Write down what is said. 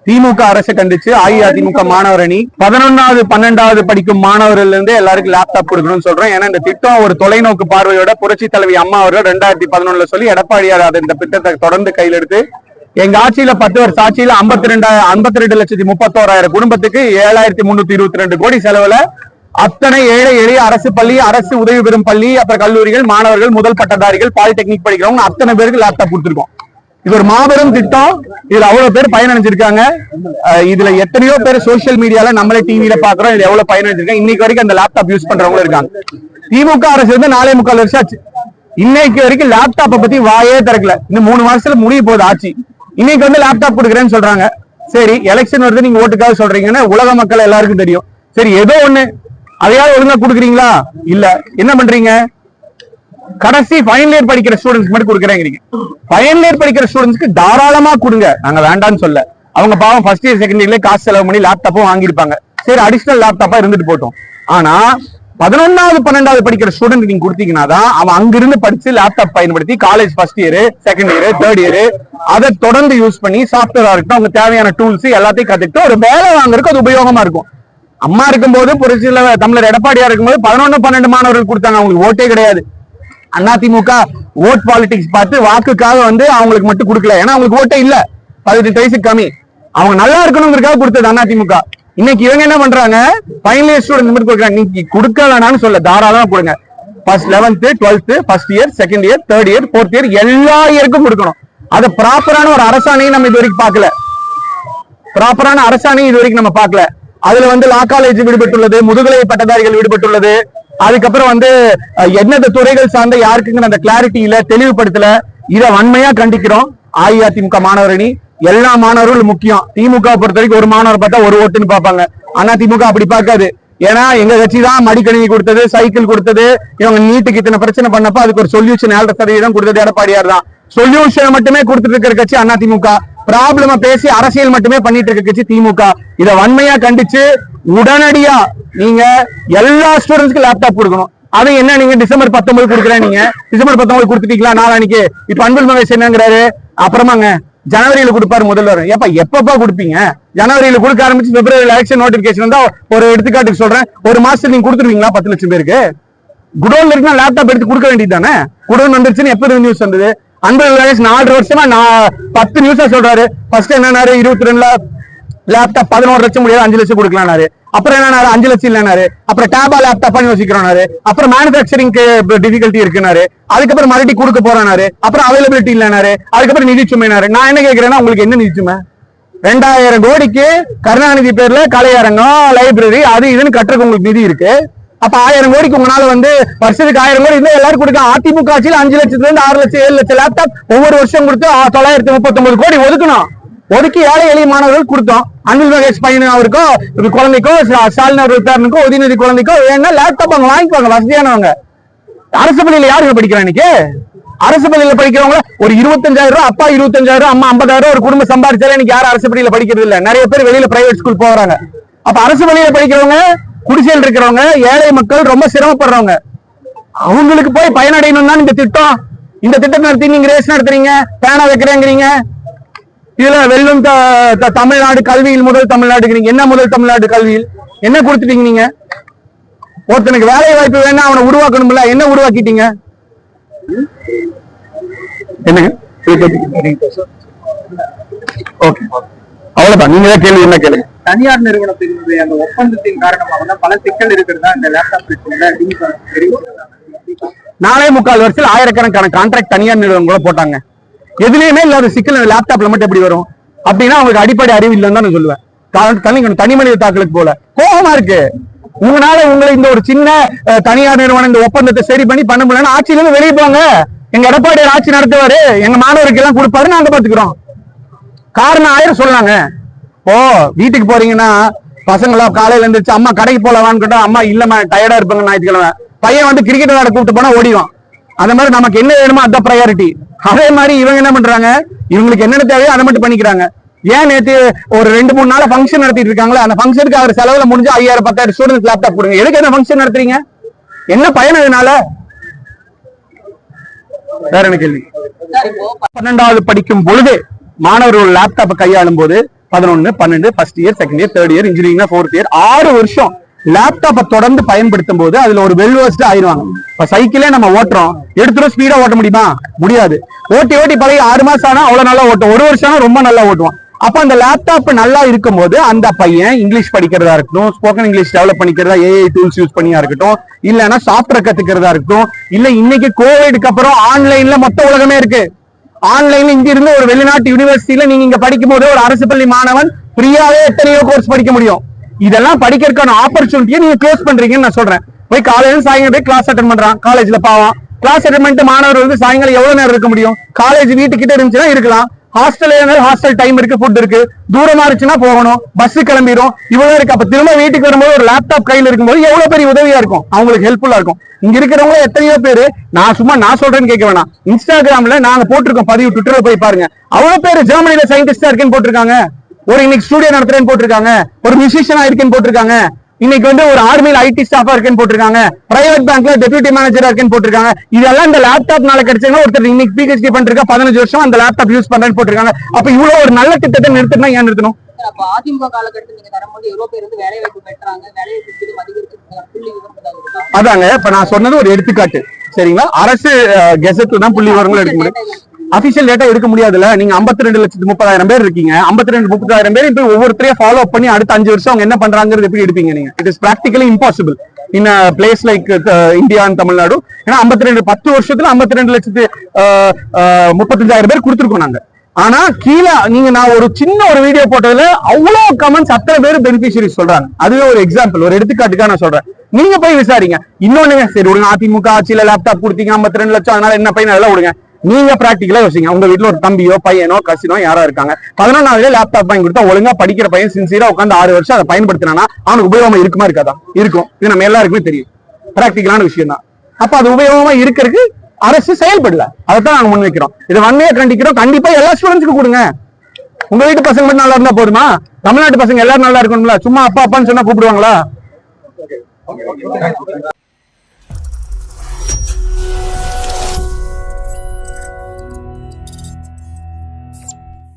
திமுக அரசு கண்டிச்சு அஇஅதிமுக மாணவர் அணி 11வது 12வது படிக்கும் மாணவர்கள் இருந்து எல்லாருக்கும் லேப்டாப் கொடுக்கணும்னு சொல்றோம். ஏன்னா இந்த திட்டம் ஒரு தொலைநோக்கு பார்வையோட புரட்சி தலைவி அம்மா அவர்கள் 2011 சொல்லி எடப்பாடியார் அதை இந்த திட்டத்தை தொடர்ந்து கையில் எடுத்து எங்க ஆட்சியில 10 வருஷ ஆட்சியில 52,31,000 குடும்பத்துக்கு 7,322 கோடி செலவுல அத்தனை ஏழை எளிய அரசு பள்ளி, அரசு உதவி பெறும் பள்ளி, அப்புறம் கல்லூரிகள், மாணவர்கள், முதல் பட்டதாரிகள், பாலிடெக்னிக் படிக்கிறவங்க அத்தனை பேருக்கு லேப்டாப் கொடுத்துருக்கோம். இது ஒரு மாபெரும் திட்டம். இதுல அவ்வளவு பேர் பயனடைஞ்சிருக்காங்க. இதுல எத்தனையோ பேர் சோசியல் மீடியால நம்மளே டிவியில பாக்குறோம். இதுல எவ்வளவு பயனடைஞ்சிருக்காங்க. இன்னைக்கு வரைக்கும் அந்த லேப்டாப் யூஸ் பண்றவங்களும் இருக்காங்க. திமுக அரசு வந்து 4.25 வருஷம் ஆச்சு. இன்னைக்கு வரைக்கும் லேப்டாப்பை பத்தி வாயே திறக்கல. இன்னும் 3 மாசத்துல முடிய போகுது ஆட்சி. இன்னைக்கு வந்து லேப்டாப் கொடுக்குறேன்னு சொல்றாங்க. சரி, எலெக்ஷன் வருது, நீங்க ஓட்டுக்காக சொல்றீங்கன்னு உலக மக்கள் எல்லாருக்கும் தெரியும். சரி, ஏதோ ஒண்ணு அதையாவது ஒழுங்கா கொடுக்குறீங்களா? இல்ல, என்ன பண்றீங்க? கடைசி ஃபைனல் இயர் படிக்கிற ஸ்டூடெண்ட்ஸ் மட்டும் கொடுக்குறேங்கிறீங்க. ஃபைனல் இயர் படிக்கிற ஸ்டூடெண்ட்ஸ்க்கு தாராளமா கொடுங்க, நாங்க வேண்டாம்னு சொல்ல. அவங்க பாவம் ஃபர்ஸ்ட் இயர் செகண்ட் இயர்ல காசு செலவு பண்ணி லேப்டாப்பும் வாங்கியிருப்பாங்க. சரி, அடிஷனல் லேப்டாப்பா இருந்துட்டு போட்டோம். ஆனா 11வது 12வது படிக்கிற ஸ்டூடெண்ட் நீங்க கொடுத்தீங்கன்னா தான் அவன் அங்கிருந்து படிச்சு லேப்டாப் பயன்படுத்தி college first year, second year, third year அதை தொடர்ந்து யூஸ் பண்ணி சாஃப்ட்வேரா இருக்கட்டும், அவங்க தேவையான டூல்ஸ் எல்லாத்தையும் கத்துக்கிட்டு ஒரு வேலை வாங்குறதுக்கு அது உபயோகமா இருக்கும். அம்மா இருக்கும்போது புரட்சியில தமிழர் எடப்பாடியா இருக்கும்போது 11, 12 மாணவர்கள் கொடுத்தாங்க. அவங்களுக்கு ஓட்டே கிடையாது. அதிமுக ஓட் பாலிடிக்ஸ் பார்த்து வாக்குக்காக வந்து அவங்களுக்கு மட்டும் கொடுக்கல. ஏன்னா அவங்களுக்கு ஓட்டே இல்ல, 18 வயசுக்கு கம்மி. அவங்க நல்லா இருக்கணுங்கிறதுக்காக கொடுத்தது அதிமுக. இன்னைக்கு இவங்க என்ன பண்றாங்க? ஃபைனல் இயர் ஸ்டூடெண்ட் மட்டும் கொடுக்குறாங்க. நீங்க கொடுக்க வேணாம்னு சொல்ல, தாராளமா கொடுங்க. First 11th 12th first year, second year, third year, fourth year எல்லா இயருக்கும் கொடுக்கணும். அது ப்ராப்பரான ஒரு அரசாணையும் நம்ம இது வரைக்கும் பார்க்கல. ப்ராப்பரான அரசாணையும் இது வரைக்கும் நம்ம பார்க்கல. அதுல வந்து லா காலேஜ் விடுபட்டுள்ளது, முதுகலை பட்டதாரிகள் விடுபட்டுள்ளது. அதுக்கப்புறம் வந்து எந்தெந்த துறைகள் சார்ந்த யாருக்குங்கிற அந்த கிளாரிட்டி இல்ல, தெளிவுபடுத்தல. இதை வன்மையா கண்டிக்கிறோம். அஇஅதிமுக மாணவர் அணி எல்லா மாணவர்களும் முக்கியம். திமுக பொறுத்த வரைக்கும் ஒரு மாணவர் பார்த்தா ஒரு ஓட்டுன்னு பார்ப்பாங்க. அதிமுக அப்படி பார்க்காது. ஏன்னா எங்க கட்சி தான் மடிக்கணினி கொடுத்தது, சைக்கிள் கொடுத்தது. இவங்க நீட்டுக்கு இத்தனை பிரச்சனை பண்ணப்ப அதுக்கு ஒரு சொல்யூஷன் 7% கொடுத்தது எடப்பாடியார் தான். சொல்யூஷன் மட்டுமே கொடுத்துட்டு இருக்கிற கட்சி அதிமுக. ப்ராப்ளம பேசி அரசியல் மட்டுமே பண்ணிட்டு இருக்க கட்சி திமுக. இதை வன்மையா கண்டிச்சு உடனடியா நீங்க எல்லா ஸ்டூடெண்ட்ஸ்க்கு லேப்டாப் கொடுக்கணும். அது என்ன, நீங்க டிசம்பர் 19 கொடுக்குறேன், நீங்க டிசம்பர் 19 கொடுத்துட்டீங்களா? நாளைக்கு இப்ப அன்பில் மகேஷ் என்னங்கிறாரு, அப்புறமாங்க ஜனவரியில கொடுப்பாரு முதல்வர். எப்பப்பா கொடுப்பீங்க? ஜனவரியில கொடுக்க ஆரம்பிச்சு பிப்ரவரி எலெக்ஷன் நோட்டிபிகேஷன் வந்தா, ஒரு எடுத்துக்காட்டுக்கு சொல்றேன், ஒரு மாசத்துக்கு நீங்க கொடுத்துருவீங்களா 10 லட்சம் பேருக்கு? குடோன்ல இருக்குன்னா லேப்டாப் எடுத்து கொடுக்க வேண்டியது தானே. குடோன் வந்துருச்சுன்னு எப்ப நியூஸ் வந்தது? அன்பல் மகேஷ் 4 வருஷமா 10 நியூஸா சொல்றாரு. ஃபர்ஸ்ட் என்னன்னாரு, 22ல லேப்டாப் 11 லட்சம் முடியாது, 5 லட்சம் கொடுக்கலாம்னாரு. அப்புறம் என்ன, 5 லட்சம் இல்லைனாரு. அப்புறம் டேபா லேப்டாப் யோசிக்கிறாரு. அப்புறம் மேனுபேக்சரிங்க்கு டிஃபிகல்ட்டி இருக்குனாரு. அதுக்கப்புறம் மறுபடியும் கொடுக்க போறாரு. அப்புறம் அவைலபிலிட்டி இல்லைனாரு. அதுக்கப்புறம் நிதி சுமைனாரு. நான் என்ன கேட்கிறேன்னா, உங்களுக்கு என்ன நிதி சுமை? 2000 கோடிக்கு கருணாநிதி பேர்ல கலையரங்கம், லைப்ரரி, அது இதுன்னு கட்டுறதுக்கு உங்களுக்கு நிதி இருக்கு. அப்ப 1000 கோடிக்கு உங்களால வந்து வருஷத்துக்கு 1000 கோடி இருந்தா எல்லாரும் கொடுக்க. அதிமுக ஆட்சியில் 5 லட்சத்துல இருந்து 6 லட்சம் 7 லட்சம் லேப்டாப் ஒவ்வொரு வருஷம் கொடுத்து 939 கோடி ஒதுக்கணும். ஒதுக்கி ஏழை எளிய மாணவர்கள் கொடுத்தோம். அன்பில் மகேஷ் பையன் அவருக்கோ, குழந்தைக்கோ, ஸ்டாலின் அவர் பேரனுக்கோ, உதயநிதி குழந்தைக்கோ வேணா லேப்டாப் அவங்க வாங்கிக்குவாங்க, வசதியானவங்க. அரசு பள்ளியில யாருங்க படிக்கிறா இன்னைக்கு? அரசு பள்ளியில படிக்கிறவங்க ஒரு 25,000 ரூபாய், அப்பா 25,000, அம்மா 50,000 ஒரு குடும்பம் சம்பாதிச்சாலே இன்னைக்கு யாரும் அரசு பள்ளியில படிக்கிறது இல்ல. நிறைய பேர் வெளியில பிரைவேட் ஸ்கூல் போறாங்க. அப்ப அரசு பள்ளியில படிக்கிறவங்க, குடிசையில் இருக்கிறவங்க, ஏழை மக்கள் ரொம்ப சிரமப்படுறவங்க, அவங்களுக்கு போய் பயனடையணும் தான் இந்த திட்டம். இந்த திட்டத்தை நடத்தி நீங்க ரேஸ் நடத்துறீங்க, பேனா வைக்கிறேங்கிறீங்க. இதுல வெல்லும் தமிழ்நாடு கல்வியில் முதல் தமிழ்நாடு. என்ன முதல் தமிழ்நாடு கல்வியில் என்ன கொடுத்துட்டீங்க நீங்க? ஒருத்தனுக்கு வேலை வாய்ப்பு வேணா அவனை உருவாக்கணும்ல, என்ன உருவாக்கிட்டீங்க? என்னங்க அவ்வளவுதான். நீங்க கேள்வி என்ன கேளுங்க. தனியார் நிறுவனத்தினுடைய அந்த ஒப்பந்தத்தின் காரணமாக தான் பல சிக்கல் இருக்கிறதா இந்த லேப்டாப் பிரச்சனை. 4.25 வருஷத்துல ஆயிரக்கணக்கான கான்ட்ராக்ட் தனியார் நிறுவனம் கூட போட்டாங்க. எதுலயுமே இல்லாத சிக்கல் லேப்டாப்ல மட்டும் எப்படி வரும்? அப்படின்னா அவங்களுக்கு அடிப்படை அறிவு இல்லைன்னு தான் நான் சொல்லுவேன். தனி மனித தாக்கலுக்கு போல கோபமா இருக்கு. உங்களால உங்களை இந்த ஒரு சின்ன தனியார் நிறுவனம் இந்த ஒப்பந்தத்தை சரி பண்ண முடியலன்னா ஆட்சியில இருந்து வெளியே போங்க. எங்க எடப்பாடி ஆட்சி நடத்துவாரு, எங்க மாணவருக்கு எல்லாம் கொடுப்பாரு, நாங்க பாத்துக்கிறோம். காரணம் 1000 சொல்லாங்க. ஓ, வீட்டுக்கு போறீங்கன்னா பசங்களா காலையில இருந்துச்சு, அம்மா கடைக்கு போலவான்னு கேட்டா, அம்மா இல்லம்மா டயர்டா இருப்பாங்க ஞாயிற்றுக்கிழமை. பையன் வந்து கிரிக்கெட் விளையாட கூப்பிட்டு போனா ஓடிடும். அந்த மாதிரி நமக்கு என்ன வேணுமோ அதான் ப்ரையாரிட்டி. அதே மாதிரி இவங்க என்ன பண்றாங்க, இவங்களுக்கு என்னென்ன தேவையோ அதை மட்டும் பண்ணிக்கிறாங்க. ஏன் நேற்று ஒரு 2-3 நாள் ஃபங்க்ஷன் நடத்திட்டு இருக்காங்களா, அந்த ஃபங்க்ஷனுக்கு அவர் செலவுல முடிஞ்சு 5000-10,000 ஸ்டூடெண்ட்ஸ் லேப்டாப் கொடுங்க. எதுக்கு என்ன ஃபங்க்ஷன் நடத்துறீங்க? என்ன பயன் அதனால? வேற என்ன கேள்வி? 12வது படிக்கும் பொழுது மாணவர்கள் லேப்டாப்பை கையாளும் போது 11, 12 first year, second year, third year, engineering fourth year, 6 வருஷம் லேப்டாப்பை தொடர்ந்து பயன்படுத்தும் போது அதுல ஒரு வெல்வர்ஸ்ட் ஆயிருவாங்க. இப்ப சைக்கிளே நம்ம ஓட்டுறோம், எடுத்துரும் ஸ்பீடா ஓட்ட முடியுமா? முடியாது. ஓட்டி பழகி 6 மாசம் ஆனா அவ்வளவு நல்லா ஓட்டும், 1 வருஷம் ஆனா ரொம்ப நல்லா ஓட்டுவான். அப்ப அந்த லேப்டாப் நல்லா இருக்கும் போது அந்த பையன் இங்கிலீஷ் படிக்கிறதா இருக்கட்டும், ஸ்போக்கன் இங்கிலீஷ் டெவலப் பண்ணிக்கிறதா, ஏஐ டூல்ஸ் யூஸ் பண்ணியா இருக்கட்டும், இல்லன்னா சாஃப்ட்வேர் கத்துக்கிறதா இருக்கட்டும், இல்ல இன்னைக்கு கோவிடுக்கு அப்புறம் ஆன்லைன்ல மொத்த உலகமே இருக்கு. ஆன்லைன்ல இங்க இருந்து ஒரு வெளிநாட்டு யூனிவர்சிட்டியில நீங்க இங்க படிக்கும் போது ஒரு அரசு பள்ளி மாணவன் ஃப்ரீயாவே எத்தனையோ கோர்ஸ் படிக்க முடியும். இதெல்லாம் படிக்கிறதுக்கான ஆப்பர்ச்சுனிட்டியை நீங்க க்ளோஸ் பண்றீங்கன்னு நான் சொல்றேன். போய் காலையில சாயங்காலம் போய் கிளாஸ் அட்டன் பண்றான், காலேஜ்ல பாவம் கிளாஸ் அட்டன் பண்ணிட்டு மாணவர் வந்து சாயங்காலம் எவ்வளவு நேரம் இருக்க முடியும்? காலேஜ் வீட்டுக்கிட்ட இருந்துச்சுன்னா இருக்கலாம், ஹாஸ்டல் டைம் இருக்கு, ஃபுட் இருக்கு, தூரமா இருந்துச்சுன்னா போகணும், பஸ் கிளம்பிடும், இவ்வளவு இருக்கு. அப்ப திரும்ப வீட்டுக்கு வரும்போது ஒரு லேப்டாப் கையில இருக்கும்போது எவ்வளவு பெரிய உதவியா இருக்கும், அவங்களுக்கு ஹெல்ப்ஃபுல்லா இருக்கும். இங்க இருக்கிறவங்க எத்தனையோ பேரு, நான் சொல்றேன்னு கேட்க வேணாம், இன்ஸ்டாகிராம்ல நாங்க போட்டிருக்கோம் பதிவு, ட்விட்டர்ல போய் பாருங்க, அவ்வளவு பேரு ஜெர்மனில சயின்டிஸ்டா இருக்கேன்னு போட்டிருக்காங்க, ஒரு இன்னைக்கு ஸ்டூடியோ நடத்துறேன்னு போட்டிருக்காங்க, ஒரு மியூசிஷியனா இருக்கேன்னு போட்டிருக்காங்க, இன்னைக்கு வந்து ஒரு ஆர்மியில் ஐடி ஸ்டாஃபா இருக்கேன்னு போட்டிருக்காங்க, பிரைவேட் பேங்க்ல டெபியூட்டி மேனேஜரா இருக்கேன்னு போட்டிருக்காங்க. இதெல்லாம் இந்த லேப்டாப்னால கிடைச்சா ஒருத்தர் இன்னைக்கு பிஹெச்டி பண்ணிருக்கா, 15 வருஷம் அந்த லேப்டாப் யூஸ் பண்றேன்னு போட்டிருக்காங்க. அப்ப இவ்வளவு ஒரு நல்ல திட்டத்தை நிறுத்தினா ஏன் நிறுத்தணும்? அப்ப அதிமுக காலகட்டத்தில் நீங்க தரும்போது எவ்வளவு பேர் வந்து வேலை வாய்ப்பு பெற்றாங்க, வேலை வாய்ப்பு அதிகரிச்சிருக்காங்க, புள்ளி விவரம் அதாங்க இப்ப நான் சொன்னது ஒரு எடுத்துக்காட்டு. சரிங்களா? அரசு கெசெட்ல தான் புள்ளி விவரங்கள் எடுக்க முடியும், அபிஷியல் டேட்டா எடுக்க முடியாதுல்ல. நீங்க 52,30,000 பேர் இருக்கீங்க, 52,30,000 பேர் இப்ப ஒவ்வொருத்தரையும் ஃபாலோ பண்ணி அடுத்த 5 வருஷம் அவங்க என்ன பண்றாங்கிறது எப்படி எடுப்பீங்க நீங்க? It is practically impossible in place like India and Tamil Nadu. ஏன்னா 10 வருஷத்துல 52,35,000 பேர் கொடுத்துருக்கோம் நாங்க. ஆனா கீழே நீங்க நான் ஒரு சின்ன ஒரு வீடியோ போட்டதுல அவ்வளவு கமெண்ட்ஸ், அத்தனை பேர் பெனிஃபிஷியரிஸ் சொல்றாங்க. அதுவே ஒரு எக்ஸாம்பிள், ஒரு எடுத்துக்காட்டுக்காக நான் சொல்றேன். நீங்க போய் விசாரிங்க. இன்னொன்னு சரி விடுங்க, அதிமுக ஆட்சியில லேப்டாப் கொடுத்தீங்க 52 லட்சம், அதனால என்ன பையன் அதெல்லாம் விடுங்க. நீங்க பிராக்டிகலா யோசிங்க, உங்க வீட்டுல ஒரு தம்பியோ பையனோ கசினோ யாரா இருக்காங்க, 11ஆவது லேப்டாப் வாங்கி கொடுத்தா ஒழுங்கா படிக்கிற பையன் சின்சியரா உட்காந்து 6 வருஷம் அதை பயன்படுத்தினா அவனுக்கு உபயோகமா இருக்குமா இருக்காதா? இருக்கும். இது நம்ம எல்லாருக்குமே தெரியும், பிராக்டிகலான விஷயம் தான். அப்ப அது உபயோகமா இருக்கிறதுக்கு அரசு செயல்படல, அதைத்தான் நாங்க முன்வைக்கிறோம். இதை வன்மையா கண்டிக்கிறோம். கண்டிப்பா எல்லா ஸ்டூடெண்ட்ஸ்க்கு கொடுங்க. உங்க வீட்டு பசங்க மட்டும் நல்லா இருந்தா போதுமா? தமிழ்நாட்டு பசங்க எல்லாரும் நல்லா இருக்கணும்ல, சும்மா அப்பா அப்பான்னு சொன்னா கூப்பிடுவாங்களா?